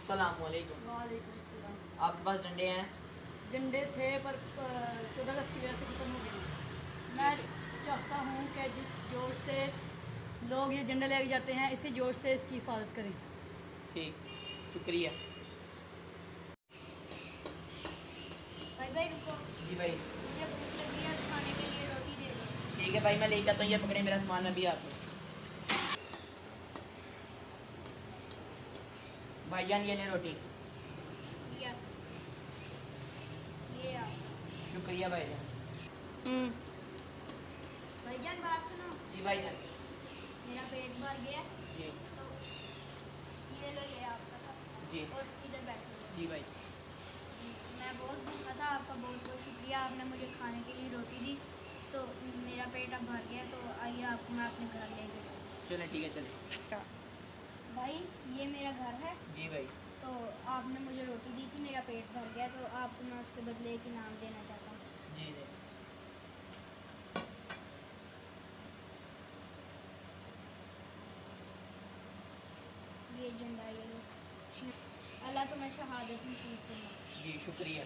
अस्सलामुअलैकुम। वालेकुम अस्सलाम। आपके पास डंडे हैं? डंडे थे पर 14 अगस्त की वजह से खत्म हो गए। मैं चाहता हूँ कि जिस जोर से लोग ये झंडा लेके जाते हैं इसी जोर से इसकी हिफाजत करें। ठीक, शुक्रिया। भाई भाई रुको, जी भाई। मुझे भूख लगी है, खाने के लिए रोटी दे दो। ठीक है भाई, मैं लेके आता हूँ। ये पकड़े मेरा सामान, मैं भी आता हूँ। भाईजान ये ले रोटी। शुक्रिया। ये आप। शुक्रिया भाईजान। भाईजान बात सुनो, जी भाईजान। मेरा पेट भर गया जी तो ये लो, ये आपका था। जी और इधर बैठो। जी भाई। मैं बहुत भूखा था, आपका बहुत बहुत शुक्रिया, आपने मुझे खाने के लिए रोटी दी तो मेरा पेट अब भर गया। तो आइए आपको मैं अपने घर लेके चलूँ। चलें, ठीक है, चलें। भाई ये मेरा घर है, जी भाई। तो आपने मुझे रोटी दी थी, मेरा पेट भर गया, तो आपको मैं उसके बदले एक इनाम देना चाहता हूँ। जी जी। ये झंडा, ये लो। अल्लाह तुम्हें शहादत नसीब करे। जी शुक्रिया।